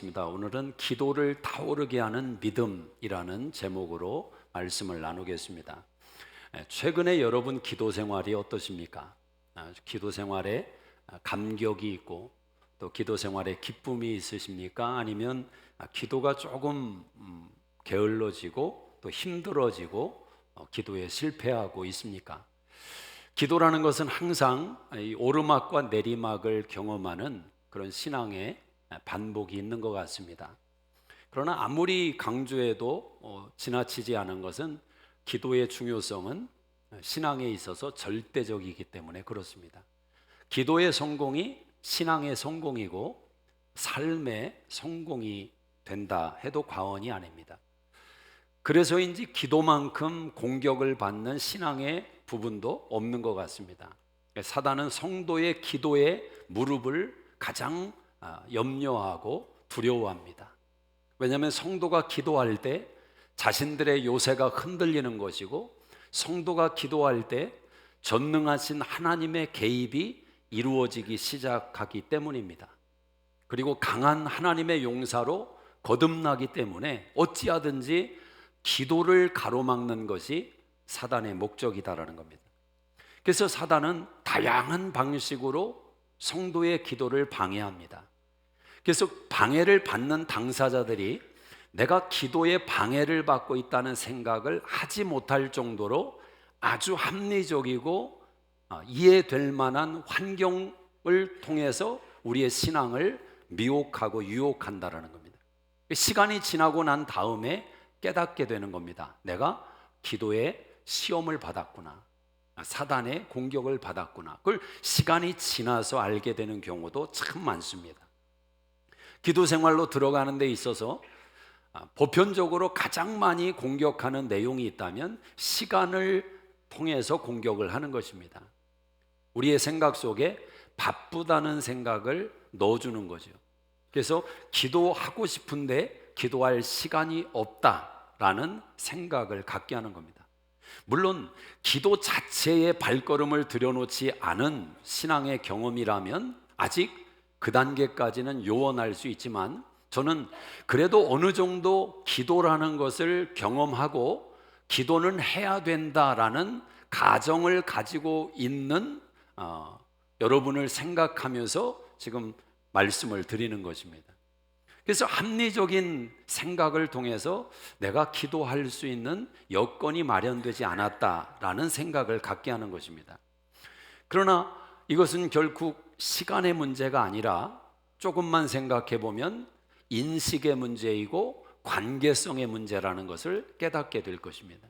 오늘은 기도를 타오르게 하는 믿음이라는 제목으로 말씀을 나누겠습니다. 최근에 여러분 기도 생활이 어떠십니까? 기도 생활에 감격이 있고 또 기도 생활에 기쁨이 있으십니까? 아니면 기도가 조금 게을러지고 또 힘들어지고 기도에 실패하고 있습니까? 기도라는 것은 항상 이 오르막과 내리막을 경험하는 그런 신앙의 반복이 있는 것 같습니다. 그러나 아무리 강조해도 지나치지 않은 것은 기도의 중요성은 신앙에 있어서 절대적이기 때문에 그렇습니다. 기도의 성공이 신앙의 성공이고 삶의 성공이 된다 해도 과언이 아닙니다. 그래서인지 기도만큼 공격을 받는 신앙의 부분도 없는 것 같습니다. 사단은 성도의 기도에 무릎을 가장 염려하고 두려워합니다. 왜냐하면 성도가 기도할 때 자신들의 요새가 흔들리는 것이고, 성도가 기도할 때 전능하신 하나님의 개입이 이루어지기 시작하기 때문입니다. 그리고 강한 하나님의 용사로 거듭나기 때문에 어찌하든지 기도를 가로막는 것이 사단의 목적이다라는 겁니다. 그래서 사단은 다양한 방식으로 성도의 기도를 방해합니다. 그래서 방해를 받는 당사자들이 내가 기도에 방해를 받고 있다는 생각을 하지 못할 정도로 아주 합리적이고 이해될 만한 환경을 통해서 우리의 신앙을 미혹하고 유혹한다라는 겁니다. 시간이 지나고 난 다음에 깨닫게 되는 겁니다. 내가 기도에 시험을 받았구나, 사단의 공격을 받았구나. 그걸 시간이 지나서 알게 되는 경우도 참 많습니다. 기도 생활로 들어가는 데 있어서 보편적으로 가장 많이 공격하는 내용이 있다면 시간을 통해서 공격을 하는 것입니다. 우리의 생각 속에 바쁘다는 생각을 넣어주는 거죠. 그래서 기도하고 싶은데 기도할 시간이 없다라는 생각을 갖게 하는 겁니다. 물론 기도 자체에 발걸음을 들여놓지 않은 신앙의 경험이라면 아직 그 단계까지는 요원할 수 있지만, 저는 그래도 어느 정도 기도라는 것을 경험하고 기도는 해야 된다라는 가정을 가지고 있는 여러분을 생각하면서 지금 말씀을 드리는 것입니다. 그래서 합리적인 생각을 통해서 내가 기도할 수 있는 여건이 마련되지 않았다라는 생각을 갖게 하는 것입니다. 그러나 이것은 결국 시간의 문제가 아니라 조금만 생각해 보면 인식의 문제이고 관계성의 문제라는 것을 깨닫게 될 것입니다.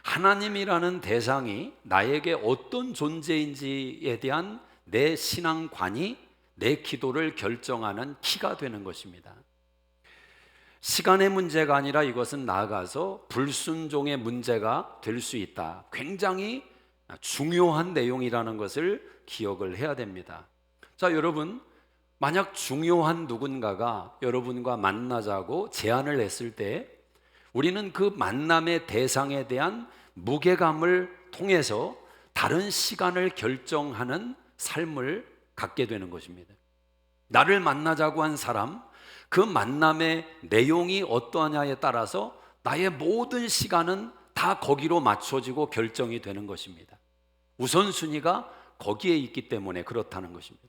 하나님이라는 대상이 나에게 어떤 존재인지에 대한 내 신앙관이 내 기도를 결정하는 키가 되는 것입니다. 시간의 문제가 아니라 이것은 나아가서 불순종의 문제가 될 수 있다. 굉장히 중요한 내용이라는 것을 기억을 해야 됩니다. 자, 여러분, 만약 중요한 누군가가 여러분과 만나자고 제안을 했을 때 우리는 그 만남의 대상에 대한 무게감을 통해서 다른 시간을 결정하는 삶을 갖게 되는 것입니다. 나를 만나자고 한 사람, 그 만남의 내용이 어떠하냐에 따라서 나의 모든 시간은 다 거기로 맞춰지고 결정이 되는 것입니다. 우선순위가 거기에 있기 때문에 그렇다는 것입니다.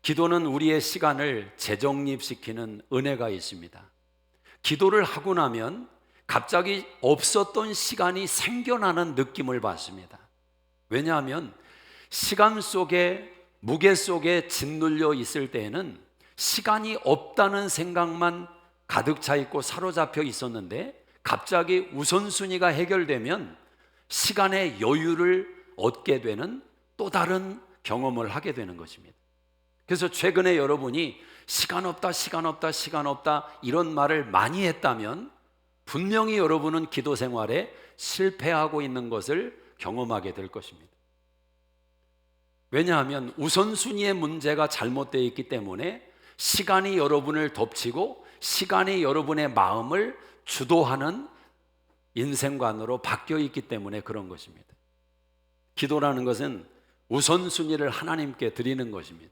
기도는 우리의 시간을 재정립시키는 은혜가 있습니다. 기도를 하고 나면 갑자기 없었던 시간이 생겨나는 느낌을 받습니다. 왜냐하면 시간 속에, 무게 속에 짓눌려 있을 때에는 시간이 없다는 생각만 가득 차 있고 사로잡혀 있었는데, 갑자기 우선순위가 해결되면 시간의 여유를 얻게 되는 또 다른 경험을 하게 되는 것입니다. 그래서 최근에 여러분이 시간 없다, 시간 없다, 시간 없다 이런 말을 많이 했다면 분명히 여러분은 기도 생활에 실패하고 있는 것을 경험하게 될 것입니다. 왜냐하면 우선순위의 문제가 잘못되어 있기 때문에 시간이 여러분을 덮치고 시간이 여러분의 마음을 주도하는 인생관으로 바뀌어 있기 때문에 그런 것입니다. 기도라는 것은 우선순위를 하나님께 드리는 것입니다.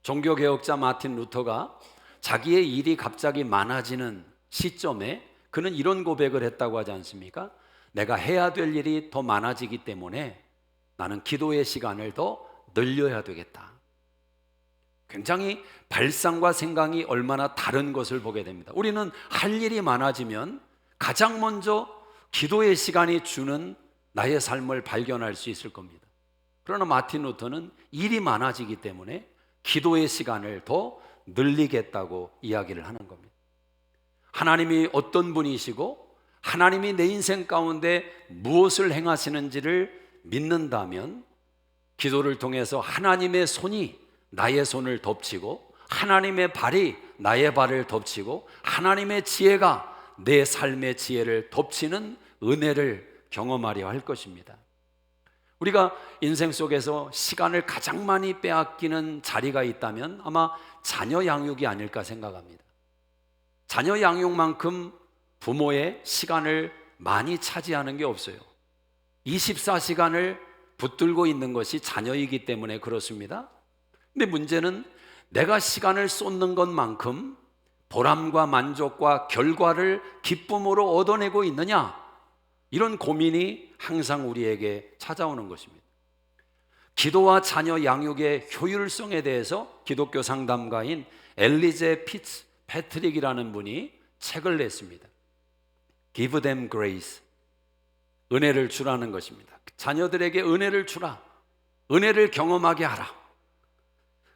종교개혁자 마틴 루터가 자기의 일이 갑자기 많아지는 시점에 그는 이런 고백을 했다고 하지 않습니까? 내가 해야 될 일이 더 많아지기 때문에 나는 기도의 시간을 더 늘려야 되겠다. 굉장히 발상과 생각이 얼마나 다른 것을 보게 됩니다. 우리는 할 일이 많아지면 가장 먼저 기도의 시간이 주는 나의 삶을 발견할 수 있을 겁니다. 그러나 마틴 루터는 일이 많아지기 때문에 기도의 시간을 더 늘리겠다고 이야기를 하는 겁니다. 하나님이 어떤 분이시고 하나님이 내 인생 가운데 무엇을 행하시는지를 믿는다면 기도를 통해서 하나님의 손이 나의 손을 덮치고 하나님의 발이 나의 발을 덮치고 하나님의 지혜가 내 삶의 지혜를 덮치는 은혜를 경험하려 할 것입니다. 우리가 인생 속에서 시간을 가장 많이 빼앗기는 자리가 있다면 아마 자녀 양육이 아닐까 생각합니다. 자녀 양육만큼 부모의 시간을 많이 차지하는 게 없어요. 24시간을 붙들고 있는 것이 자녀이기 때문에 그렇습니다. 근데 문제는 내가 시간을 쏟는 것만큼 보람과 만족과 결과를 기쁨으로 얻어내고 있느냐? 이런 고민이 항상 우리에게 찾아오는 것입니다. 기도와 자녀 양육의 효율성에 대해서 기독교 상담가인 엘리제 패트릭이라는 분이 책을 냈습니다. Give them grace. 은혜를 주라는 것입니다. 자녀들에게 은혜를 주라. 은혜를 경험하게 하라.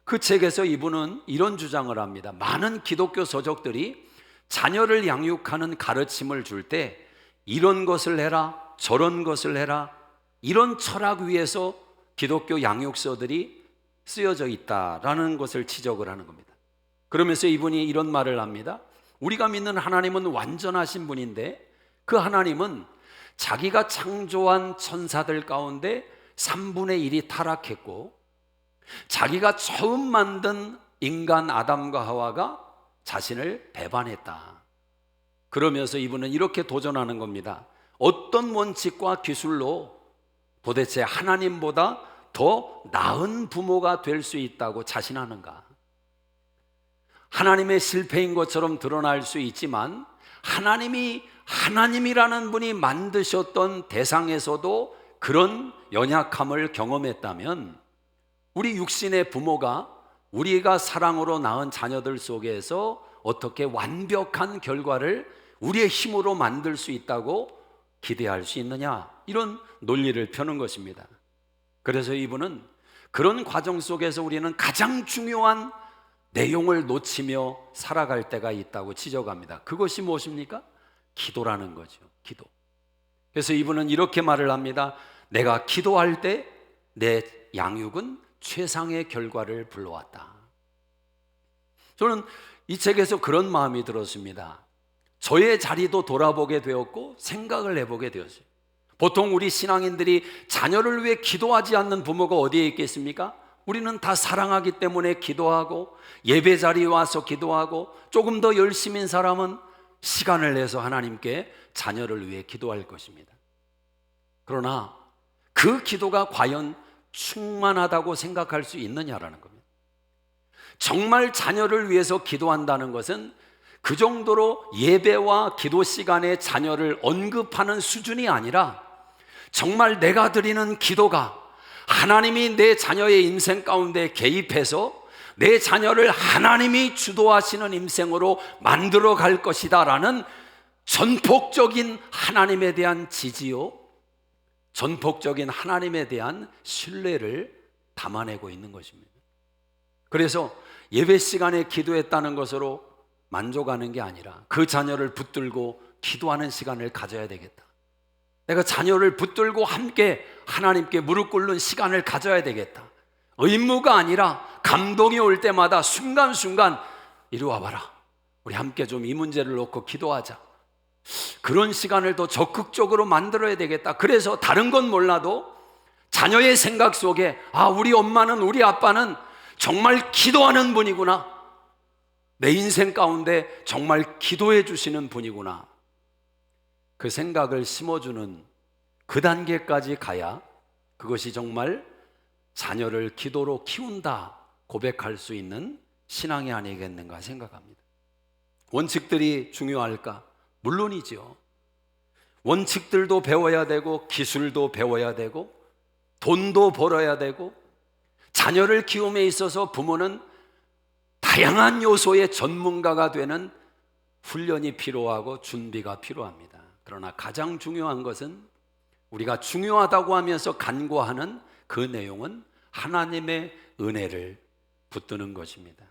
그 책에서 이분은 이런 주장을 합니다. 많은 기독교 서적들이 자녀를 양육하는 가르침을 줄 때 이런 것을 해라, 저런 것을 해라, 이런 철학 위에서 기독교 양육서들이 쓰여져 있다라는 것을 지적을 하는 겁니다. 그러면서 이분이 이런 말을 합니다. 우리가 믿는 하나님은 완전하신 분인데 그 하나님은 자기가 창조한 천사들 가운데 3분의 1이 타락했고 자기가 처음 만든 인간 아담과 하와가 자신을 배반했다. 그러면서 이분은 이렇게 도전하는 겁니다. 어떤 원칙과 기술로 도대체 하나님보다 더 나은 부모가 될 수 있다고 자신하는가? 하나님의 실패인 것처럼 드러날 수 있지만 하나님이 하나님이라는 분이 만드셨던 대상에서도 그런 연약함을 경험했다면 우리 육신의 부모가 우리가 사랑으로 낳은 자녀들 속에서 어떻게 완벽한 결과를 우리의 힘으로 만들 수 있다고 기대할 수 있느냐, 이런 논리를 펴는 것입니다. 그래서 이분은 그런 과정 속에서 우리는 가장 중요한 내용을 놓치며 살아갈 때가 있다고 지적합니다. 그것이 무엇입니까? 기도라는 거죠. 기도. 그래서 이분은 이렇게 말을 합니다. 내가 기도할 때 내 양육은 최상의 결과를 불러왔다. 저는 이 책에서 그런 마음이 들었습니다. 저의 자리도 돌아보게 되었고 생각을 해보게 되었어요. 보통 우리 신앙인들이 자녀를 위해 기도하지 않는 부모가 어디에 있겠습니까? 우리는 다 사랑하기 때문에 기도하고 예배 자리에 와서 기도하고 조금 더 열심인 사람은 시간을 내서 하나님께 자녀를 위해 기도할 것입니다. 그러나 그 기도가 과연 충만하다고 생각할 수 있느냐라는 겁니다. 정말 자녀를 위해서 기도한다는 것은 그 정도로 예배와 기도 시간에 자녀를 언급하는 수준이 아니라 정말 내가 드리는 기도가 하나님이 내 자녀의 인생 가운데 개입해서 내 자녀를 하나님이 주도하시는 인생으로 만들어 갈 것이다 라는 전폭적인 하나님에 대한 지지요, 전폭적인 하나님에 대한 신뢰를 담아내고 있는 것입니다. 그래서 예배 시간에 기도했다는 것으로 만족하는 게 아니라 그 자녀를 붙들고 기도하는 시간을 가져야 되겠다. 내가 자녀를 붙들고 함께 하나님께 무릎 꿇는 시간을 가져야 되겠다. 의무가 아니라 감동이 올 때마다 순간순간 이리 와봐라, 우리 함께 좀 이 문제를 놓고 기도하자. 그런 시간을 더 적극적으로 만들어야 되겠다. 그래서 다른 건 몰라도 자녀의 생각 속에 우리 엄마는, 우리 아빠는 정말 기도하는 분이구나, 내 인생 가운데 정말 기도해 주시는 분이구나, 그 생각을 심어주는 그 단계까지 가야 그것이 정말 자녀를 기도로 키운다 고백할 수 있는 신앙이 아니겠는가 생각합니다. 원칙들이 중요할까? 물론이죠. 원칙들도 배워야 되고, 기술도 배워야 되고, 돈도 벌어야 되고, 자녀를 키움에 있어서 부모는 다양한 요소의 전문가가 되는 훈련이 필요하고 준비가 필요합니다. 그러나 가장 중요한 것은 우리가 중요하다고 하면서 간구하는 그 내용은 하나님의 은혜를 붙드는 것입니다.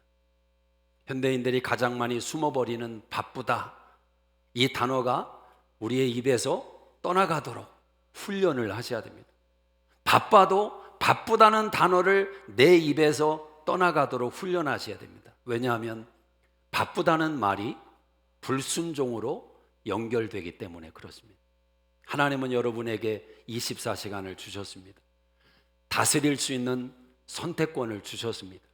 현대인들이 가장 많이 숨어버리는 바쁘다, 이 단어가 우리의 입에서 떠나가도록 훈련을 하셔야 됩니다. 바빠도 바쁘다는 단어를 내 입에서 떠나가도록 훈련하셔야 됩니다. 왜냐하면 바쁘다는 말이 불순종으로 연결되기 때문에 그렇습니다. 하나님은 여러분에게 24시간을 주셨습니다. 다스릴 수 있는 선택권을 주셨습니다.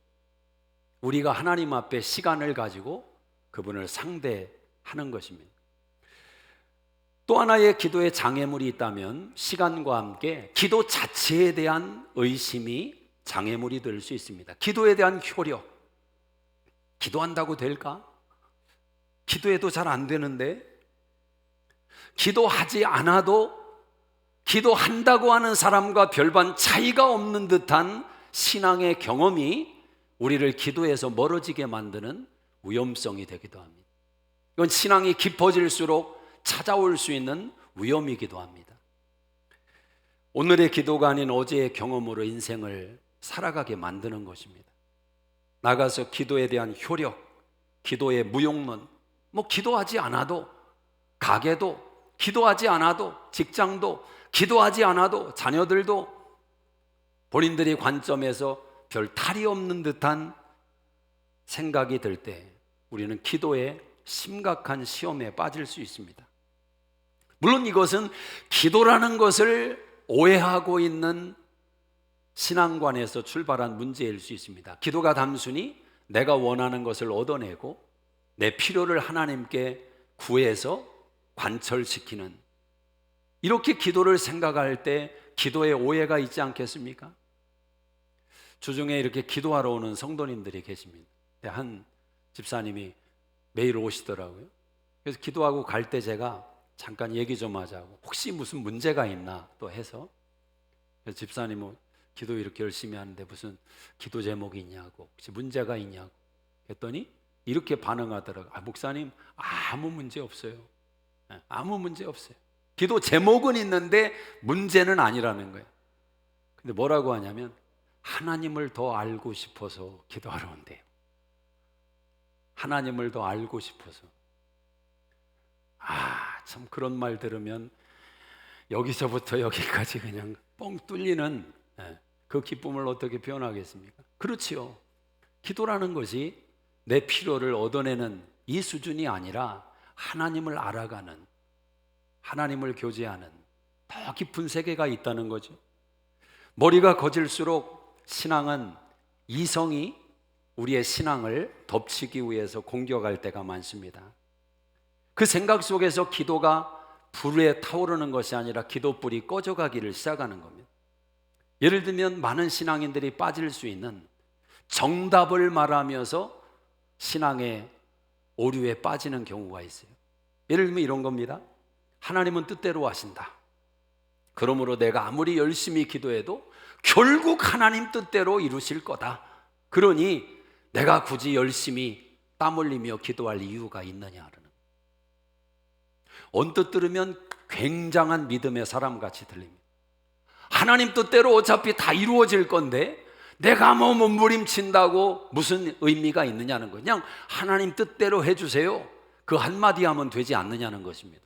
우리가 하나님 앞에 시간을 가지고 그분을 상대하는 것입니다. 또 하나의 기도의 장애물이 있다면 시간과 함께 기도 자체에 대한 의심이 장애물이 될 수 있습니다. 기도에 대한 효력, 기도한다고 될까? 기도해도 잘 안 되는데, 기도하지 않아도 기도한다고 하는 사람과 별반 차이가 없는 듯한 신앙의 경험이 우리를 기도에서 멀어지게 만드는 위험성이 되기도 합니다. 이건 신앙이 깊어질수록 찾아올 수 있는 위험이기도 합니다. 오늘의 기도가 아닌 어제의 경험으로 인생을 살아가게 만드는 것입니다. 나가서 기도에 대한 효력, 기도의 무용론, 기도하지 않아도, 가게도 기도하지 않아도, 직장도 기도하지 않아도, 자녀들도 본인들의 관점에서 별 탈이 없는 듯한 생각이 들 때 우리는 기도에 심각한 시험에 빠질 수 있습니다. 물론 이것은 기도라는 것을 오해하고 있는 신앙관에서 출발한 문제일 수 있습니다. 기도가 단순히 내가 원하는 것을 얻어내고 내 필요를 하나님께 구해서 관철시키는, 이렇게 기도를 생각할 때 기도에 오해가 있지 않겠습니까? 주중에 이렇게 기도하러 오는 성도님들이 계십니다. 한 집사님이 매일 오시더라고요. 그래서 기도하고 갈 때 제가 잠깐 얘기 좀 하자고, 혹시 무슨 문제가 있나 또 해서, 그래서 집사님은 기도 이렇게 열심히 하는데 무슨 기도 제목이 있냐고, 혹시 문제가 있냐고 했더니 이렇게 반응하더라고요. 목사님, 아무 문제 없어요. 아무 문제 없어요. 기도 제목은 있는데 문제는 아니라는 거예요. 근데 뭐라고 하냐면 하나님을 더 알고 싶어서 기도하러 온대요. 하나님을 더 알고 싶어서. 참 그런 말 들으면 여기서부터 여기까지 그냥 뻥 뚫리는 그 기쁨을 어떻게 표현하겠습니까? 그렇지요. 기도라는 것이 내 필요를 얻어내는 이 수준이 아니라 하나님을 알아가는, 하나님을 교제하는 더 깊은 세계가 있다는 거죠. 머리가 거질수록 신앙은 이성이 우리의 신앙을 덮치기 위해서 공격할 때가 많습니다. 그 생각 속에서 기도가 불에 타오르는 것이 아니라 기도불이 꺼져가기를 시작하는 겁니다. 예를 들면 많은 신앙인들이 빠질 수 있는 정답을 말하면서 신앙의 오류에 빠지는 경우가 있어요. 예를 들면 이런 겁니다. 하나님은 뜻대로 하신다. 그러므로 내가 아무리 열심히 기도해도 결국 하나님 뜻대로 이루실 거다. 그러니 내가 굳이 열심히 땀 흘리며 기도할 이유가 있느냐는, 언뜻 들으면 굉장한 믿음의 사람같이 들립니다. 하나님 뜻대로 어차피 다 이루어질 건데 내가 몸부림친다고 무슨 의미가 있느냐는 거예요. 그냥 하나님 뜻대로 해주세요, 그 한마디 하면 되지 않느냐는 것입니다.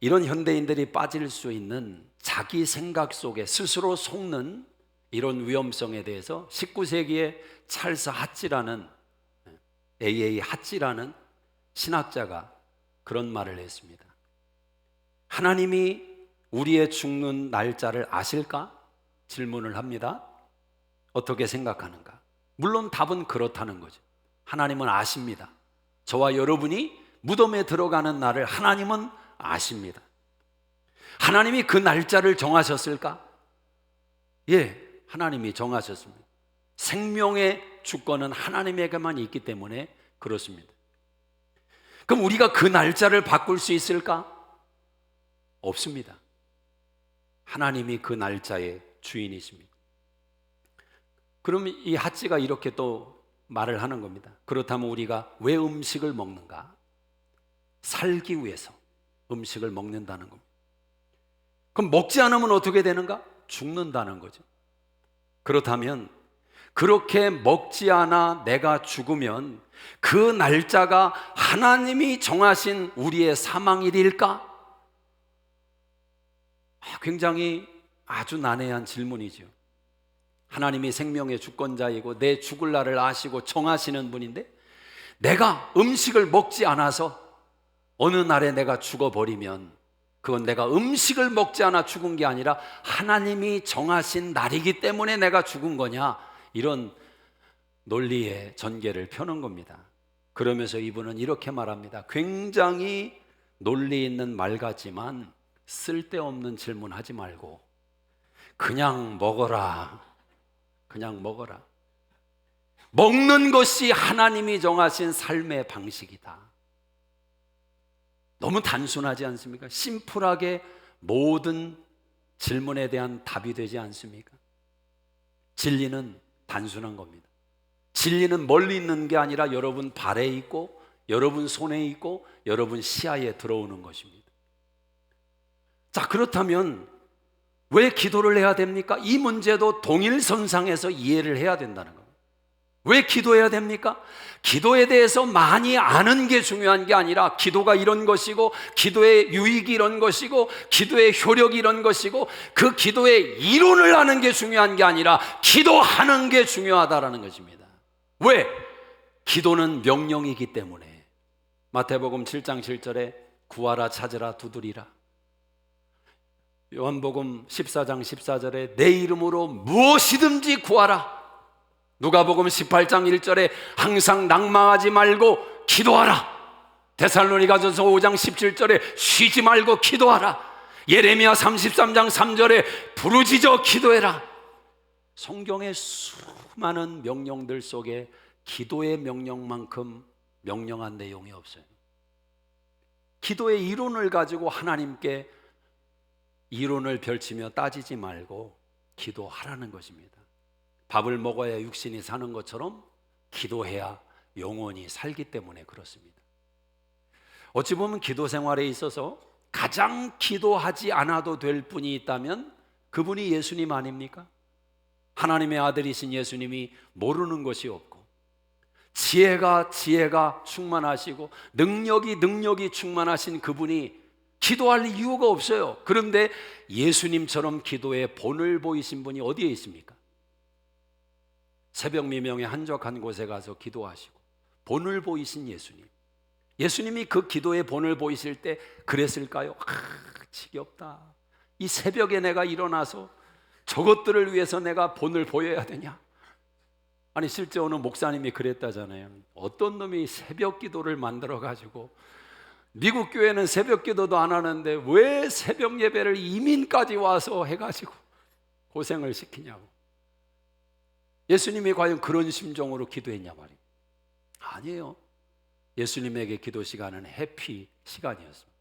이런 현대인들이 빠질 수 있는 자기 생각 속에 스스로 속는 이런 위험성에 대해서 19세기에 찰스 하찌라는 AA 하찌라는 신학자가 그런 말을 했습니다. 하나님이 우리의 죽는 날짜를 아실까? 질문을 합니다. 어떻게 생각하는가? 물론 답은 그렇다는 거죠. 하나님은 아십니다. 저와 여러분이 무덤에 들어가는 날을 하나님은 아십니다. 하나님이 그 날짜를 정하셨을까? 예, 하나님이 정하셨습니다. 생명의 주권은 하나님에게만 있기 때문에 그렇습니다. 그럼 우리가 그 날짜를 바꿀 수 있을까? 없습니다. 하나님이 그 날짜의 주인이십니다. 그럼 이 핫지가 이렇게 또 말을 하는 겁니다. 그렇다면 우리가 왜 음식을 먹는가? 살기 위해서 음식을 먹는다는 겁니다. 그럼 먹지 않으면 어떻게 되는가? 죽는다는 거죠. 그렇다면 그렇게 먹지 않아 내가 죽으면 그 날짜가 하나님이 정하신 우리의 사망일일까? 굉장히 아주 난해한 질문이죠. 하나님이 생명의 주권자이고 내 죽을 날을 아시고 정하시는 분인데 내가 음식을 먹지 않아서 어느 날에 내가 죽어버리면 그건 내가 음식을 먹지 않아 죽은 게 아니라 하나님이 정하신 날이기 때문에 내가 죽은 거냐, 이런 논리의 전개를 펴는 겁니다. 그러면서 이분은 이렇게 말합니다. 굉장히 논리 있는 말 같지만 쓸데없는 질문하지 말고 그냥 먹어라. 그냥 먹어라. 먹는 것이 하나님이 정하신 삶의 방식이다. 너무 단순하지 않습니까? 심플하게 모든 질문에 대한 답이 되지 않습니까? 진리는 단순한 겁니다. 진리는 멀리 있는 게 아니라 여러분 발에 있고 여러분 손에 있고 여러분 시야에 들어오는 것입니다. 자, 그렇다면 왜 기도를 해야 됩니까? 이 문제도 동일선상에서 이해를 해야 된다는 겁니다. 왜 기도해야 됩니까? 기도에 대해서 많이 아는 게 중요한 게 아니라 기도가 이런 것이고 기도의 유익이 이런 것이고 기도의 효력이 이런 것이고 그 기도의 이론을 아는 게 중요한 게 아니라 기도하는 게 중요하다라는 것입니다. 왜? 기도는 명령이기 때문에. 마태복음 7장 7절에 구하라 찾으라 두드리라. 요한복음 14장 14절에 내 이름으로 무엇이든지 구하라. 누가복음 18장 1절에 항상 낭망하지 말고 기도하라. 데살로니가전서 5장 17절에 쉬지 말고 기도하라. 예레미야 33장 3절에 부르짖어 기도해라. 성경의 수많은 명령들 속에 기도의 명령만큼 명령한 내용이 없어요. 기도의 이론을 가지고 하나님께 이론을 펼치며 따지지 말고 기도하라는 것입니다. 밥을 먹어야 육신이 사는 것처럼 기도해야 영혼이 살기 때문에 그렇습니다. 어찌 보면 기도 생활에 있어서 가장 기도하지 않아도 될 분이 있다면 그분이 예수님 아닙니까? 하나님의 아들이신 예수님이 모르는 것이 없고 지혜가 충만하시고 능력이 충만하신 그분이 기도할 이유가 없어요. 그런데 예수님처럼 기도의 본을 보이신 분이 어디에 있습니까? 새벽 미명에 한적한 곳에 가서 기도하시고 본을 보이신 예수님. 예수님이 그 기도의 본을 보이실 때 그랬을까요? 지겹다. 이 새벽에 내가 일어나서 저것들을 위해서 내가 본을 보여야 되냐? 아니 실제 어느 목사님이 그랬다잖아요. 어떤 놈이 새벽 기도를 만들어 가지고 미국 교회는 새벽 기도도 안 하는데 왜 새벽 예배를 이민까지 와서 해가지고 고생을 시키냐고. 예수님이 과연 그런 심정으로 기도했냐 말이에요. 아니에요. 예수님에게 기도 시간은 해피 시간이었습니다.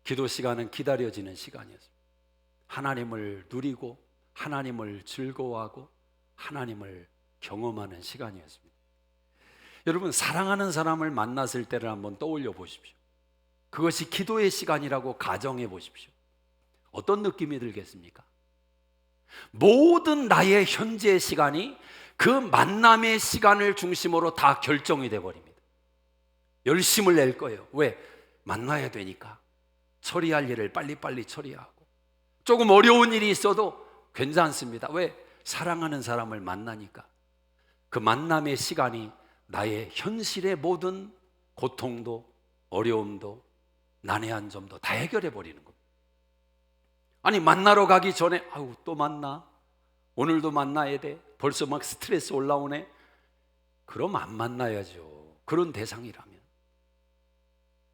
기도 시간은 기다려지는 시간이었습니다. 하나님을 누리고 하나님을 즐거워하고 하나님을 경험하는 시간이었습니다. 여러분, 사랑하는 사람을 만났을 때를 한번 떠올려 보십시오. 그것이 기도의 시간이라고 가정해 보십시오. 어떤 느낌이 들겠습니까? 모든 나의 현재의 시간이 그 만남의 시간을 중심으로 다 결정이 돼버립니다. 열심을 낼 거예요. 왜? 만나야 되니까. 처리할 일을 빨리빨리 처리하고 조금 어려운 일이 있어도 괜찮습니다. 왜? 사랑하는 사람을 만나니까. 그 만남의 시간이 나의 현실의 모든 고통도 어려움도 난해한 점도 다 해결해 버리는 겁니다. 아니 만나러 가기 전에 아유 또 만나? 오늘도 만나야 돼? 벌써 막 스트레스 올라오네? 그럼 안 만나야죠. 그런 대상이라면.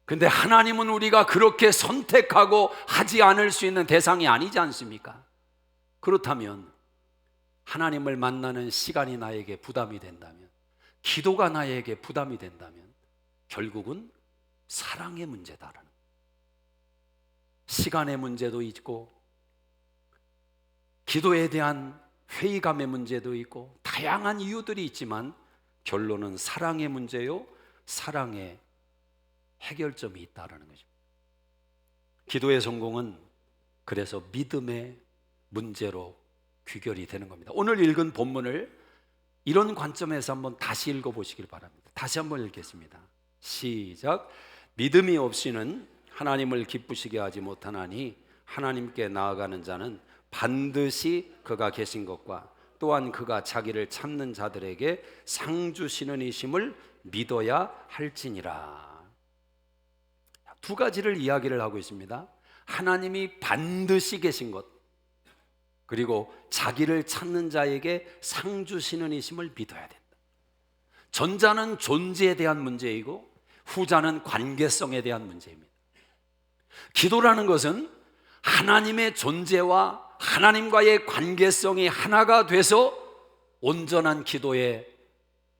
근데 하나님은 우리가 그렇게 선택하고 하지 않을 수 있는 대상이 아니지 않습니까? 그렇다면 하나님을 만나는 시간이 나에게 부담이 된다면, 기도가 나에게 부담이 된다면 결국은 사랑의 문제다라는, 시간의 문제도 있고 기도에 대한 회의감의 문제도 있고 다양한 이유들이 있지만 결론은 사랑의 문제요, 사랑의 해결점이 있다라는 것입니다. 기도의 성공은 그래서 믿음의 문제로 귀결이 되는 겁니다. 오늘 읽은 본문을 이런 관점에서 한번 다시 읽어보시길 바랍니다. 다시 한번 읽겠습니다. 시작. 믿음이 없이는 하나님을 기쁘시게 하지 못하나니 하나님께 나아가는 자는 반드시 그가 계신 것과 또한 그가 자기를 찾는 자들에게 상 주시는 이심을 믿어야 할지니라. 두 가지를 이야기를 하고 있습니다. 하나님이 반드시 계신 것, 그리고 자기를 찾는 자에게 상 주시는 이심을 믿어야 된다. 전자는 존재에 대한 문제이고 후자는 관계성에 대한 문제입니다. 기도라는 것은 하나님의 존재와 하나님과의 관계성이 하나가 돼서 온전한 기도의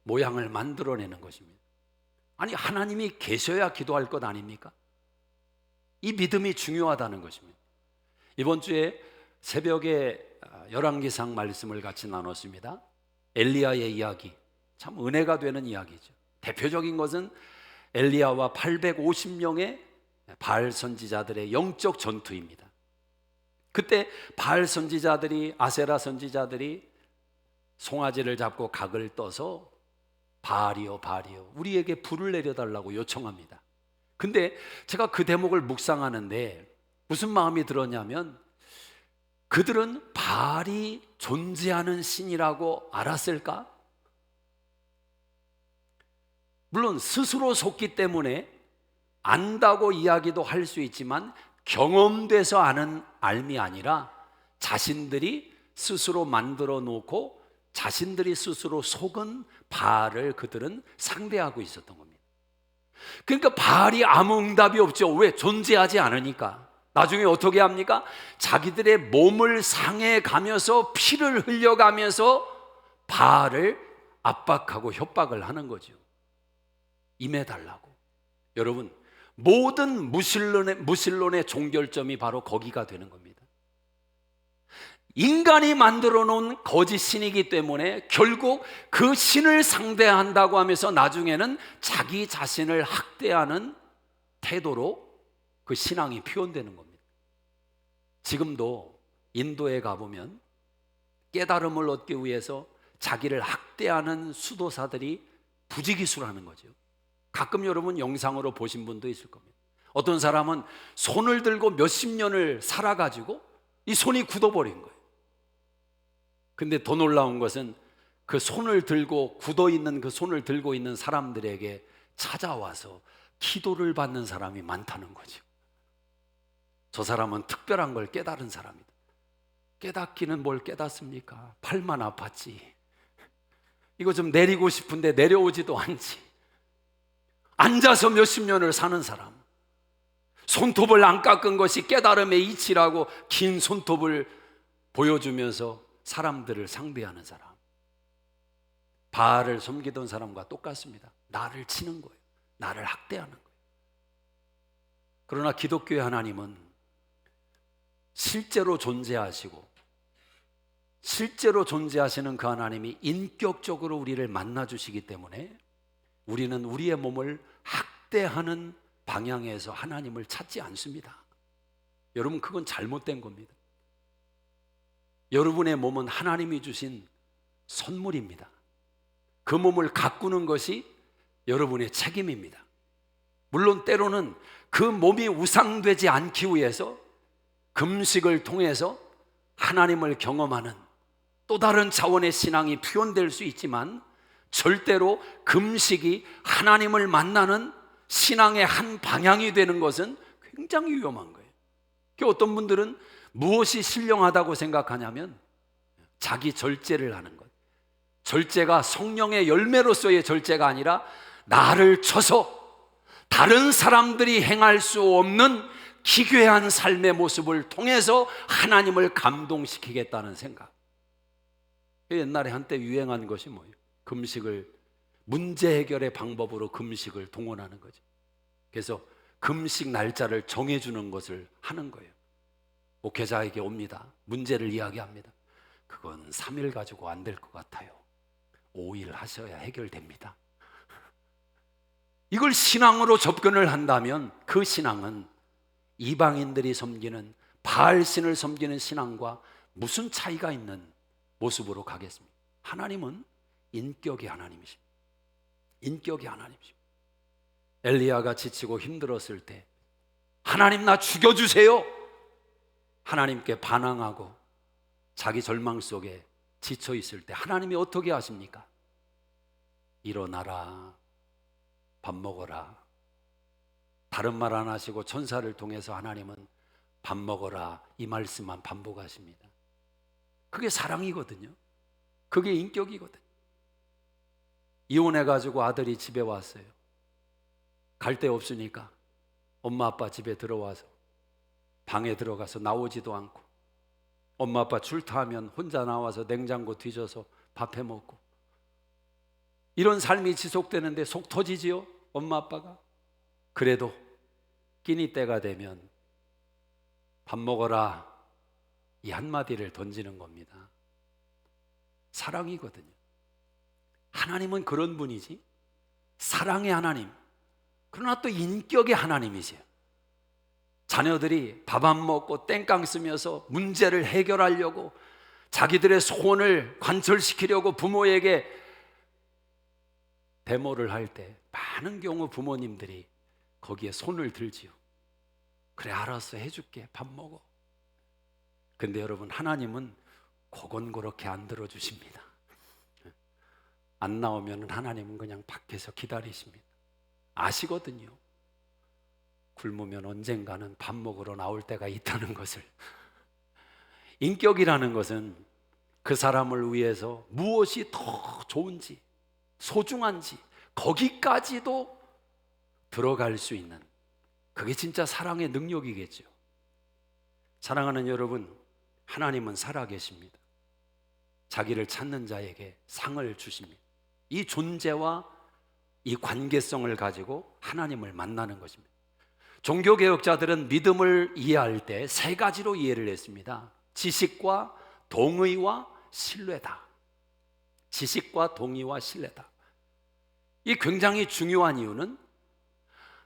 모양을 만들어내는 것입니다. 아니, 하나님이 계셔야 기도할 것 아닙니까? 이 믿음이 중요하다는 것입니다. 이번 주에 새벽에 열왕기상 말씀을 같이 나눴습니다. 엘리야의 이야기, 참 은혜가 되는 이야기죠. 대표적인 것은 엘리야와 850명의 바알 선지자들의 영적 전투입니다. 그때 바알 선지자들이, 아세라 선지자들이 송아지를 잡고 각을 떠서 바알이요 바알이요 우리에게 불을 내려달라고 요청합니다. 근데 제가 그 대목을 묵상하는데 무슨 마음이 들었냐면, 그들은 바알이 존재하는 신이라고 알았을까? 물론 스스로 속기 때문에 안다고 이야기도 할 수 있지만 경험돼서 아는 알미 아니라 자신들이 스스로 만들어 놓고 자신들이 스스로 속은 바알을 그들은 상대하고 있었던 겁니다. 그러니까 바알이 아무 응답이 없죠. 왜? 존재하지 않으니까. 나중에 어떻게 합니까? 자기들의 몸을 상해 가면서 피를 흘려가면서 바알을 압박하고 협박을 하는 거죠. 임해달라고. 여러분, 모든 무신론의 종결점이 바로 거기가 되는 겁니다. 인간이 만들어 놓은 거짓 신이기 때문에 결국 그 신을 상대한다고 하면서 나중에는 자기 자신을 학대하는 태도로 그 신앙이 표현되는 겁니다. 지금도 인도에 가보면 깨달음을 얻기 위해서 자기를 학대하는 수도사들이 부지기수라는 거죠. 가끔 여러분 영상으로 보신 분도 있을 겁니다. 어떤 사람은 손을 들고 몇십 년을 살아가지고 이 손이 굳어버린 거예요. 근데 더 놀라운 것은 그 손을 들고 굳어있는 그 손을 들고 있는 사람들에게 찾아와서 기도를 받는 사람이 많다는 거죠. 저 사람은 특별한 걸 깨달은 사람이다. 깨닫기는 뭘 깨닫습니까? 팔만 아팠지. 이거 좀 내리고 싶은데 내려오지도 않지. 앉아서 몇십 년을 사는 사람, 손톱을 안 깎은 것이 깨달음의 이치라고 긴 손톱을 보여주면서 사람들을 상대하는 사람, 바알을 섬기던 사람과 똑같습니다. 나를 치는 거예요. 나를 학대하는 거예요. 그러나 기독교의 하나님은 실제로 존재하시고 실제로 존재하시는 그 하나님이 인격적으로 우리를 만나주시기 때문에 우리는 우리의 몸을 학대하는 방향에서 하나님을 찾지 않습니다. 여러분, 그건 잘못된 겁니다. 여러분의 몸은 하나님이 주신 선물입니다. 그 몸을 가꾸는 것이 여러분의 책임입니다. 물론 때로는 그 몸이 우상되지 않기 위해서 금식을 통해서 하나님을 경험하는 또 다른 차원의 신앙이 표현될 수 있지만 절대로 금식이 하나님을 만나는 신앙의 한 방향이 되는 것은 굉장히 위험한 거예요. 어떤 분들은 무엇이 신령하다고 생각하냐면 자기 절제를 하는 것. 절제가 성령의 열매로서의 절제가 아니라 나를 쳐서 다른 사람들이 행할 수 없는 기괴한 삶의 모습을 통해서 하나님을 감동시키겠다는 생각. 옛날에 한때 유행한 것이 뭐예요? 문제 해결의 방법으로 금식을 동원하는 거죠. 그래서 금식 날짜를 정해주는 것을 하는 거예요. 목회자에게 옵니다. 문제를 이야기합니다. 그건 3일 가지고 안 될 것 같아요. 5일 하셔야 해결됩니다. 이걸 신앙으로 접근을 한다면 그 신앙은 이방인들이 섬기는 바알신을 섬기는 신앙과 무슨 차이가 있는 모습으로 가겠습니까? 하나님은 인격의 하나님이십니다. 인격의 하나님이십니다. 엘리야가 지치고 힘들었을 때 하나님 나 죽여주세요. 하나님께 반항하고 자기 절망 속에 지쳐 있을 때 하나님이 어떻게 하십니까? 일어나라, 밥 먹어라. 다른 말 안 하시고 천사를 통해서 하나님은 밥 먹어라 이 말씀만 반복하십니다. 그게 사랑이거든요. 그게 인격이거든요. 이혼해가지고 아들이 집에 왔어요. 갈 데 없으니까 엄마 아빠 집에 들어와서 방에 들어가서 나오지도 않고, 엄마 아빠 출타하면 혼자 나와서 냉장고 뒤져서 밥 해 먹고, 이런 삶이 지속되는데 속 터지지요, 엄마 아빠가. 그래도 끼니 때가 되면 밥 먹어라 이 한마디를 던지는 겁니다. 사랑이거든요. 하나님은 그런 분이지, 사랑의 하나님, 그러나 또 인격의 하나님이세요. 자녀들이 밥 안 먹고 땡깡 쓰면서 문제를 해결하려고 자기들의 소원을 관철시키려고 부모에게 데모를 할 때 많은 경우 부모님들이 거기에 손을 들지요. 그래 알았어 해줄게, 밥 먹어. 근데 여러분, 하나님은 그건 그렇게 안 들어주십니다. 안 나오면 하나님은 그냥 밖에서 기다리십니다. 아시거든요. 굶으면 언젠가는 밥 먹으러 나올 때가 있다는 것을. 인격이라는 것은 그 사람을 위해서 무엇이 더 좋은지, 소중한지 거기까지도 들어갈 수 있는, 그게 진짜 사랑의 능력이겠죠. 사랑하는 여러분, 하나님은 살아계십니다. 자기를 찾는 자에게 상을 주십니다. 이 존재와 이 관계성을 가지고 하나님을 만나는 것입니다. 종교개혁자들은 믿음을 이해할 때 세 가지로 이해를 했습니다. 지식과 동의와 신뢰다. 지식과 동의와 신뢰다. 이 굉장히 중요한 이유는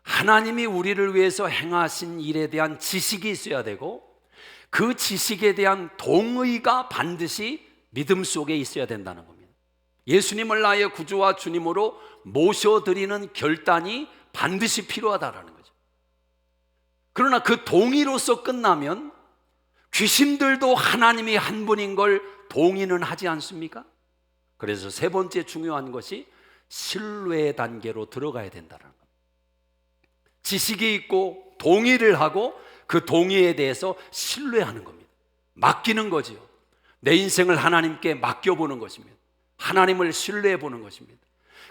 하나님이 우리를 위해서 행하신 일에 대한 지식이 있어야 되고, 그 지식에 대한 동의가 반드시 믿음 속에 있어야 된다는 겁니다. 예수님을 나의 구주와 주님으로 모셔드리는 결단이 반드시 필요하다라는 거죠. 그러나 그 동의로서 끝나면 귀신들도 하나님이 한 분인 걸 동의는 하지 않습니까? 그래서 세 번째 중요한 것이 신뢰의 단계로 들어가야 된다는 겁니다. 지식이 있고 동의를 하고 그 동의에 대해서 신뢰하는 겁니다. 맡기는 거지요. 내 인생을 하나님께 맡겨보는 것입니다. 하나님을 신뢰해 보는 것입니다.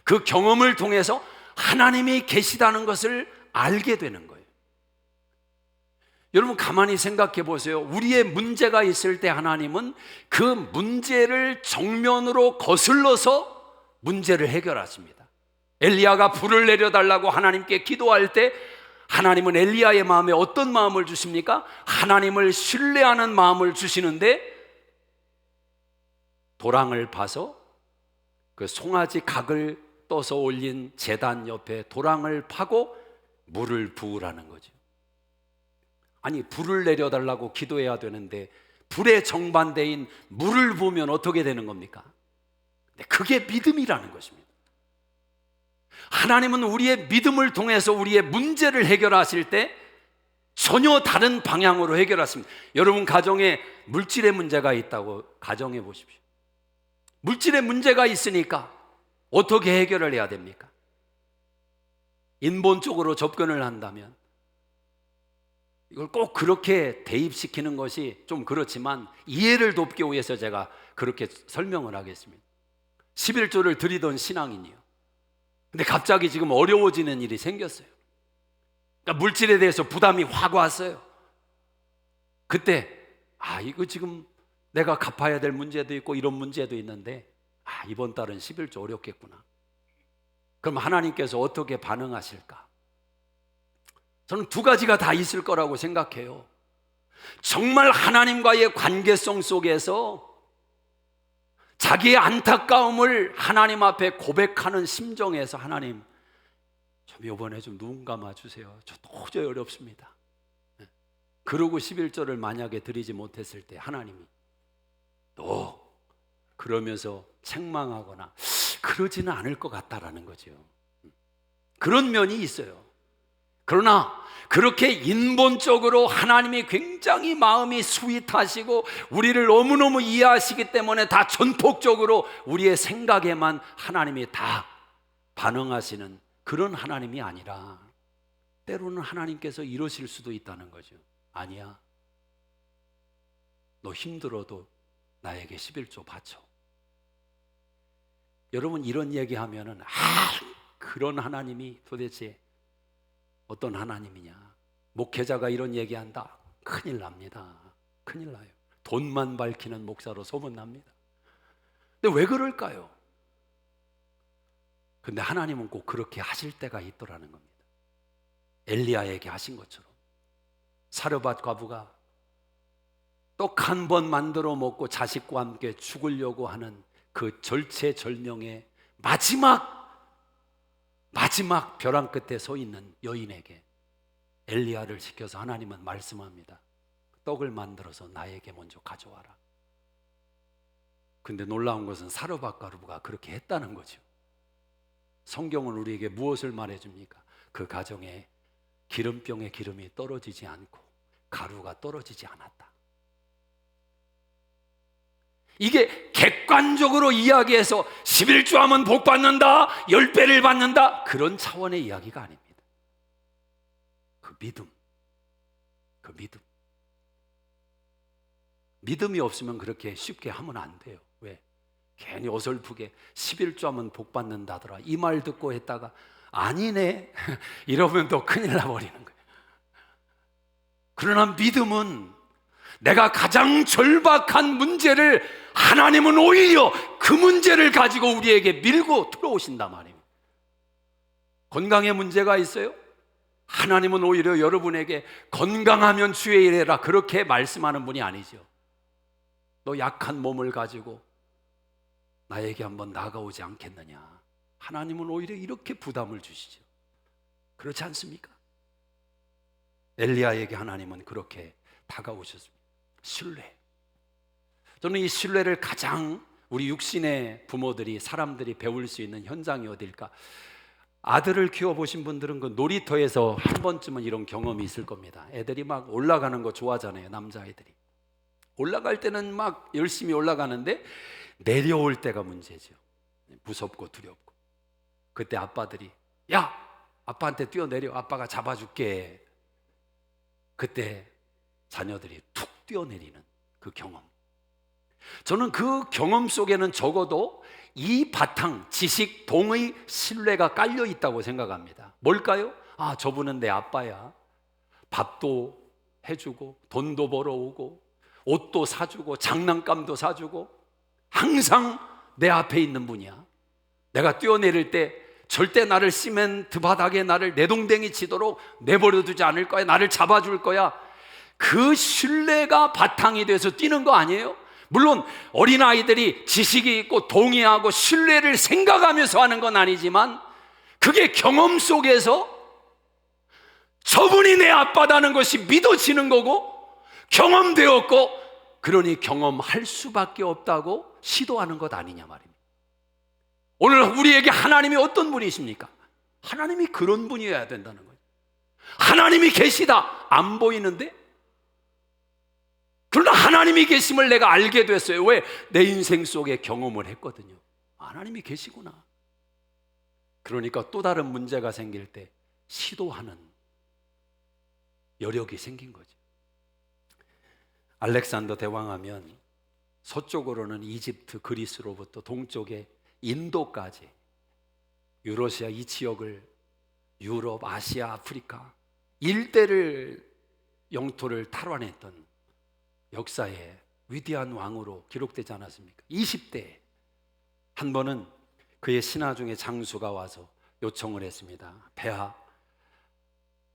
그 경험을 통해서 하나님이 계시다는 것을 알게 되는 거예요. 여러분, 가만히 생각해 보세요. 우리의 문제가 있을 때 하나님은 그 문제를 정면으로 거슬러서 문제를 해결하십니다. 엘리야가 불을 내려달라고 하나님께 기도할 때 하나님은 엘리야의 마음에 어떤 마음을 주십니까? 하나님을 신뢰하는 마음을 주시는데, 도랑을 파서 그 송아지 각을 떠서 올린 제단 옆에 도랑을 파고 물을 부으라는 거죠. 아니, 불을 내려달라고 기도해야 되는데 불의 정반대인 물을 부으면 어떻게 되는 겁니까? 그게 믿음이라는 것입니다. 하나님은 우리의 믿음을 통해서 우리의 문제를 해결하실 때 전혀 다른 방향으로 해결하십니다. 여러분, 가정에 물질의 문제가 있다고 가정해 보십시오. 물질의 문제가 있으니까 어떻게 해결을 해야 됩니까? 인본적으로 접근을 한다면, 이걸 꼭 그렇게 대입시키는 것이 좀 그렇지만 이해를 돕기 위해서 제가 그렇게 설명을 하겠습니다. 11조를 드리던 신앙인이요, 근데 갑자기 지금 어려워지는 일이 생겼어요. 그러니까 물질에 대해서 부담이 확 왔어요. 그때 이거 지금 내가 갚아야 될 문제도 있고 이런 문제도 있는데 이번 달은 11조 어렵겠구나. 그럼 하나님께서 어떻게 반응하실까? 저는 두 가지가 다 있을 거라고 생각해요. 정말 하나님과의 관계성 속에서 자기의 안타까움을 하나님 앞에 고백하는 심정에서 하나님, 좀 이번에 좀 눈 감아주세요. 저 도저히 어렵습니다. 그러고 11조를 만약에 드리지 못했을 때 하나님이 너 그러면서 책망하거나 그러지는 않을 것 같다라는 거죠. 그런 면이 있어요. 그러나 그렇게 인본적으로 하나님이 굉장히 마음이 스윗하시고 우리를 너무너무 이해하시기 때문에 다 전폭적으로 우리의 생각에만 하나님이 다 반응하시는 그런 하나님이 아니라 때로는 하나님께서 이러실 수도 있다는 거죠. 아니야, 너 힘들어도 나에게 11조 바쳐. 여러분 이런 얘기하면은 그런 하나님이 도대체 어떤 하나님이냐. 목회자가 이런 얘기한다, 큰일 납니다. 큰일 나요. 돈만 밝히는 목사로 소문납니다. 근데 왜 그럴까요? 근데 하나님은 꼭 그렇게 하실 때가 있더라는 겁니다. 엘리야에게 하신 것처럼 사르밧 과부가 떡 한 번 만들어 먹고 자식과 함께 죽으려고 하는 그 절체절명의 마지막 벼랑 끝에 서 있는 여인에게 엘리야를 시켜서 하나님은 말씀합니다. 떡을 만들어서 나에게 먼저 가져와라. 근데 놀라운 것은 사르밧 과부가 그렇게 했다는 거죠. 성경은 우리에게 무엇을 말해줍니까? 그 가정에 기름병에 기름이 떨어지지 않고 가루가 떨어지지 않았다. 이게 객관적으로 이야기해서 11조 하면 복 받는다, 10배를 받는다, 그런 차원의 이야기가 아닙니다. 그 믿음. 믿음이 없으면 그렇게 쉽게 하면 안 돼요. 왜? 괜히 어설프게 11조 하면 복 받는다더라 이 말 듣고 했다가 아니네 이러면 또 큰일 나버리는 거예요. 그러나 믿음은 내가 가장 절박한 문제를 하나님은 오히려 그 문제를 가지고 우리에게 밀고 들어오신단 말이에요. 건강에 문제가 있어요? 하나님은 오히려 여러분에게 건강하면 주의 일해라 그렇게 말씀하는 분이 아니죠. 너 약한 몸을 가지고 나에게 한번 나가오지 않겠느냐. 하나님은 오히려 이렇게 부담을 주시죠. 그렇지 않습니까? 엘리야에게 하나님은 그렇게 다가오셨습니다. 신뢰. 저는 이 신뢰를 가장 우리 육신의 부모들이 사람들이 배울 수 있는 현장이 어딜까? 아들을 키워보신 분들은 그 놀이터에서 한 번쯤은 이런 경험이 있을 겁니다. 애들이 막 올라가는 거 좋아하잖아요. 남자애들이 올라갈 때는 막 열심히 올라가는데 내려올 때가 문제죠. 무섭고 두렵고. 그때 아빠들이 야, 아빠한테 뛰어내려, 아빠가 잡아줄게. 그때 자녀들이 툭 뛰어내리는 그 경험. 저는 그 경험 속에는 적어도 이 바탕, 지식, 동의 신뢰가 깔려 있다고 생각합니다. 뭘까요? 저분은 내 아빠야. 밥도 해주고 돈도 벌어오고 옷도 사주고 장난감도 사주고 항상 내 앞에 있는 분이야. 내가 뛰어내릴 때 절대 나를 시멘트 바닥에 나를 내동댕이 치도록 내버려두지 않을 거야. 나를 잡아줄 거야. 그 신뢰가 바탕이 돼서 뛰는 거 아니에요? 물론 어린아이들이 지식이 있고 동의하고 신뢰를 생각하면서 하는 건 아니지만 그게 경험 속에서 저분이 내 아빠다는 것이 믿어지는 거고 경험되었고 그러니 경험할 수밖에 없다고 시도하는 것 아니냐 말입니다. 오늘 우리에게 하나님이 어떤 분이십니까? 하나님이 그런 분이어야 된다는 거예요. 하나님이 계시다 안 보이는데 그러나 하나님이 계심을 내가 알게 됐어요. 왜? 내 인생 속에 경험을 했거든요. 하나님이 계시구나. 그러니까 또 다른 문제가 생길 때 시도하는 여력이 생긴 거죠. 알렉산더 대왕하면 서쪽으로는 이집트, 그리스로부터 동쪽에 인도까지 유러시아 이 지역을 유럽, 아시아, 아프리카 일대를 영토를 탈환했던 역사의 위대한 왕으로 기록되지 않았습니까? 20대에 한 번은 그의 신하 중에 장수가 와서 요청을 했습니다. 폐하,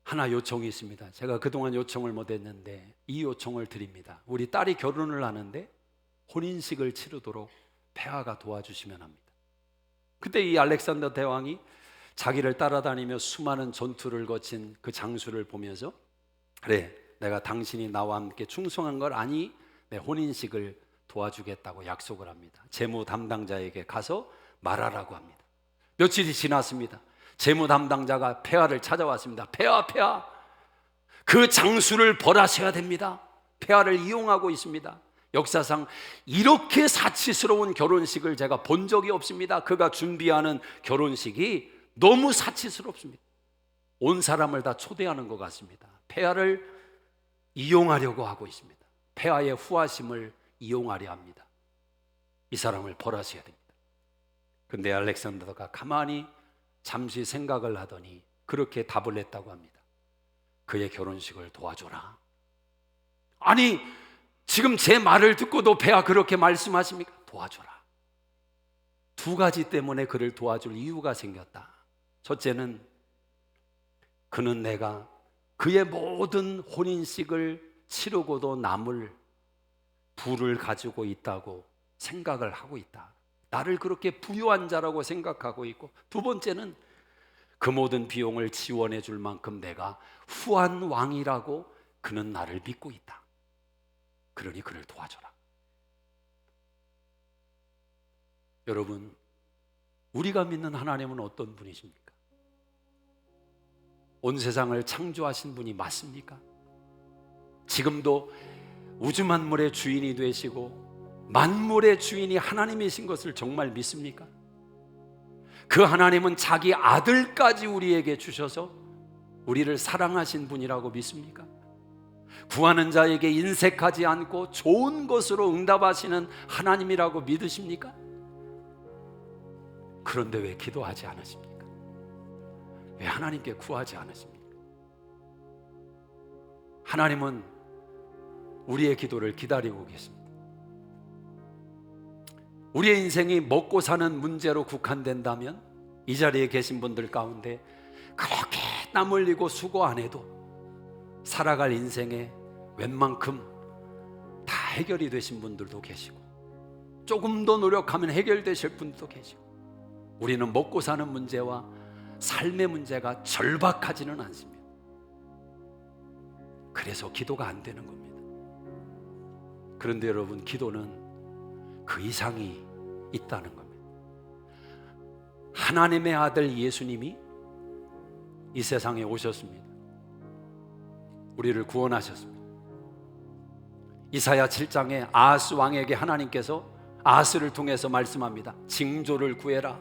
하나 요청이 있습니다. 제가 그동안 요청을 못했는데 이 요청을 드립니다. 우리 딸이 결혼을 하는데 혼인식을 치르도록 폐하가 도와주시면 합니다. 그때 이 알렉산더 대왕이 자기를 따라다니며 수많은 전투를 거친 그 장수를 보면서, 그래, 내가 당신이 나와 함께 충성한 걸 아니 내 혼인식을 도와주겠다고 약속을 합니다. 재무 담당자에게 가서 말하라고 합니다. 며칠이 지났습니다. 재무 담당자가 폐하를 찾아왔습니다. 폐하, 그 장수를 벌하셔야 됩니다. 폐하를 이용하고 있습니다. 역사상 이렇게 사치스러운 결혼식을 제가 본 적이 없습니다. 그가 준비하는 결혼식이 너무 사치스럽습니다. 온 사람을 다 초대하는 것 같습니다. 폐하를 이용하려고 하고 있습니다. 폐하의 후하심을 이용하려 합니다. 이 사람을 벌하셔야 됩니다. 근데 알렉산더가 가만히 잠시 생각을 하더니 그렇게 답을 했다고 합니다. 그의 결혼식을 도와줘라. 아니, 지금 제 말을 듣고도 폐하 그렇게 말씀하십니까? 도와줘라. 두 가지 때문에 그를 도와줄 이유가 생겼다. 첫째는 그는 내가 그의 모든 혼인식을 치르고도 남을 부를 가지고 있다고 생각을 하고 있다. 나를 그렇게 부유한 자라고 생각하고 있고, 두 번째는 그 모든 비용을 지원해 줄 만큼 내가 후한 왕이라고 그는 나를 믿고 있다. 그러니 그를 도와줘라. 여러분, 우리가 믿는 하나님은 어떤 분이십니까? 온 세상을 창조하신 분이 맞습니까? 지금도 우주 만물의 주인이 되시고 만물의 주인이 하나님이신 것을 정말 믿습니까? 그 하나님은 자기 아들까지 우리에게 주셔서 우리를 사랑하신 분이라고 믿습니까? 구하는 자에게 인색하지 않고 좋은 것으로 응답하시는 하나님이라고 믿으십니까? 그런데 왜 기도하지 않으십니까? 왜 하나님께 구하지 않으십니까? 하나님은 우리의 기도를 기다리고 계십니다. 우리의 인생이 먹고 사는 문제로 국한된다면 이 자리에 계신 분들 가운데 그렇게 땀 흘리고 수고 안 해도 살아갈 인생에 웬만큼 다 해결이 되신 분들도 계시고, 조금 더 노력하면 해결되실 분도 계시고, 우리는 먹고 사는 문제와 삶의 문제가 절박하지는 않습니다. 그래서 기도가 안 되는 겁니다. 그런데 여러분, 기도는 그 이상이 있다는 겁니다. 하나님의 아들 예수님이 이 세상에 오셨습니다. 우리를 구원하셨습니다. 이사야 7장에 아하스 왕에게 하나님께서 아하스를 통해서 말씀합니다. 징조를 구해라.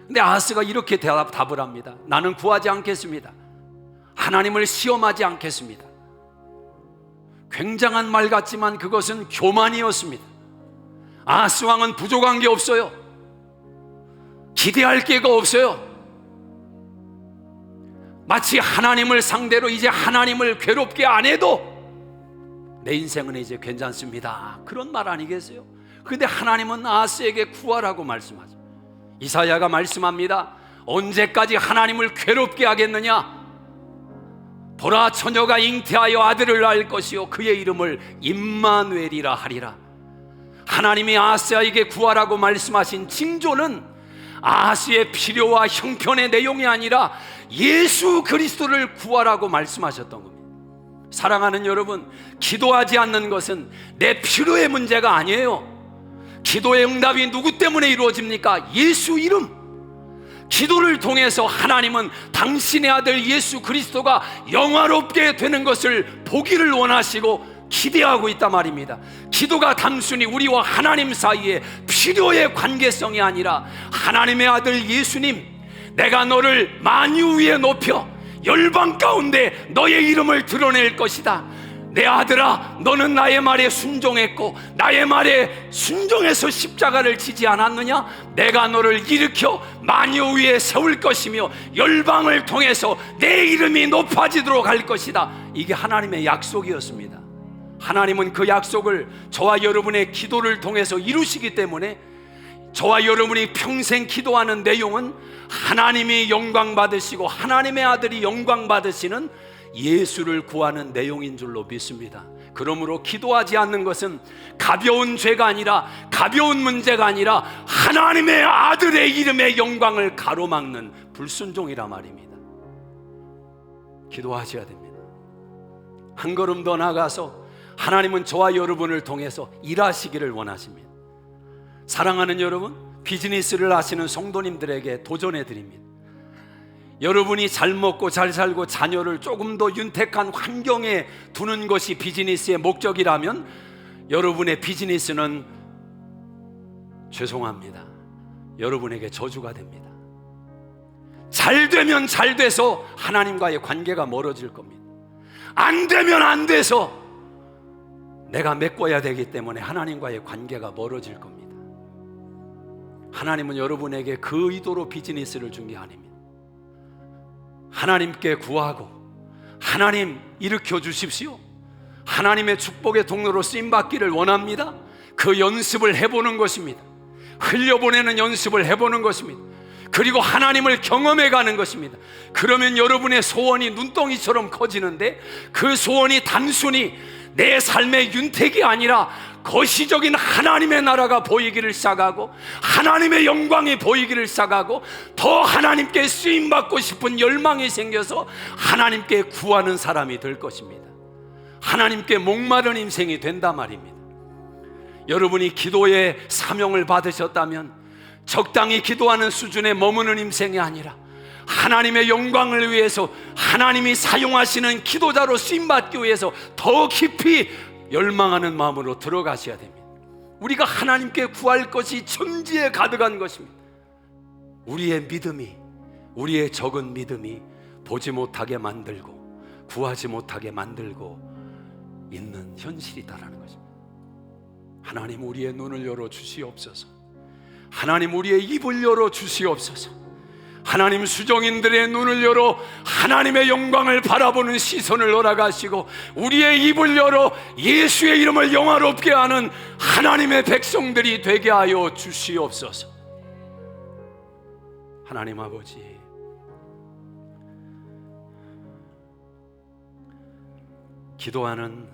근데 아하스가 이렇게 답을 합니다. 나는 구하지 않겠습니다. 하나님을 시험하지 않겠습니다. 굉장한 말 같지만 그것은 교만이었습니다. 아하스 왕은 부족한 게 없어요. 기대할 게가 없어요. 마치 하나님을 상대로 이제 하나님을 괴롭게 안 해도 내 인생은 이제 괜찮습니다, 그런 말 아니겠어요? 그런데 하나님은 아하스에게 구하라고 말씀하죠. 이사야가 말씀합니다. 언제까지 하나님을 괴롭게 하겠느냐? 보라, 처녀가 잉태하여 아들을 낳을 것이요 그의 이름을 임마누엘이라 하리라. 하나님이 아하스에게 구하라고 말씀하신 징조는 아하스의 필요와 형편의 내용이 아니라 예수 그리스도를 구하라고 말씀하셨던 겁니다. 사랑하는 여러분, 기도하지 않는 것은 내 필요의 문제가 아니에요. 기도의 응답이 누구 때문에 이루어집니까? 예수 이름. 기도를 통해서 하나님은 당신의 아들 예수 그리스도가 영화롭게 되는 것을 보기를 원하시고 기대하고 있단 말입니다. 기도가 단순히 우리와 하나님 사이의 필요의 관계성이 아니라 하나님의 아들 예수님, 내가 너를 만유 위에 높여 열방 가운데 너의 이름을 드러낼 것이다. 내 아들아, 너는 나의 말에 순종했고 나의 말에 순종해서 십자가를 지지 않았느냐? 내가 너를 일으켜 만유 위에 세울 것이며 열방을 통해서 내 이름이 높아지도록 할 것이다. 이게 하나님의 약속이었습니다. 하나님은 그 약속을 저와 여러분의 기도를 통해서 이루시기 때문에 저와 여러분이 평생 기도하는 내용은 하나님이 영광 받으시고 하나님의 아들이 영광 받으시는 예수를 구하는 내용인 줄로 믿습니다. 그러므로 기도하지 않는 것은 가벼운 죄가 아니라, 가벼운 문제가 아니라 하나님의 아들의 이름의 영광을 가로막는 불순종이라 말입니다. 기도하셔야 됩니다. 한 걸음 더 나아가서 하나님은 저와 여러분을 통해서 일하시기를 원하십니다. 사랑하는 여러분, 비즈니스를 하시는 성도님들에게 도전해 드립니다. 여러분이 잘 먹고 잘 살고 자녀를 조금 더 윤택한 환경에 두는 것이 비즈니스의 목적이라면 여러분의 비즈니스는, 죄송합니다, 여러분에게 저주가 됩니다. 잘 되면 잘 돼서 하나님과의 관계가 멀어질 겁니다. 안 되면 안 돼서 내가 메꿔야 되기 때문에 하나님과의 관계가 멀어질 겁니다. 하나님은 여러분에게 그 의도로 비즈니스를 준 게 아닙니다. 하나님께 구하고 하나님 일으켜 주십시오, 하나님의 축복의 통로로 쓰임받기를 원합니다. 그 연습을 해보는 것입니다. 흘려보내는 연습을 해보는 것입니다. 그리고 하나님을 경험해 가는 것입니다. 그러면 여러분의 소원이 눈덩이처럼 커지는데, 그 소원이 단순히 내 삶의 윤택이 아니라 거시적인 하나님의 나라가 보이기를 시작하고 하나님의 영광이 보이기를 시작하고 더 하나님께 쓰임받고 싶은 열망이 생겨서 하나님께 구하는 사람이 될 것입니다. 하나님께 목마른 인생이 된단 말입니다. 여러분이 기도의 사명을 받으셨다면 적당히 기도하는 수준에 머무는 인생이 아니라 하나님의 영광을 위해서 하나님이 사용하시는 기도자로 쓰임받기 위해서 더 깊이 열망하는 마음으로 들어가셔야 됩니다. 우리가 하나님께 구할 것이 천지에 가득한 것입니다. 우리의 믿음이, 우리의 적은 믿음이 보지 못하게 만들고 구하지 못하게 만들고 있는 현실이다라는 것입니다. 하나님, 우리의 눈을 열어 주시옵소서. 하나님, 우리의 입을 열어 주시옵소서. 하나님, 수정인들의 눈을 열어 하나님의 영광을 바라보는 시선을 허락하시고 우리의 입을 열어 예수의 이름을 영화롭게 하는 하나님의 백성들이 되게 하여 주시옵소서. 하나님 아버지, 기도하는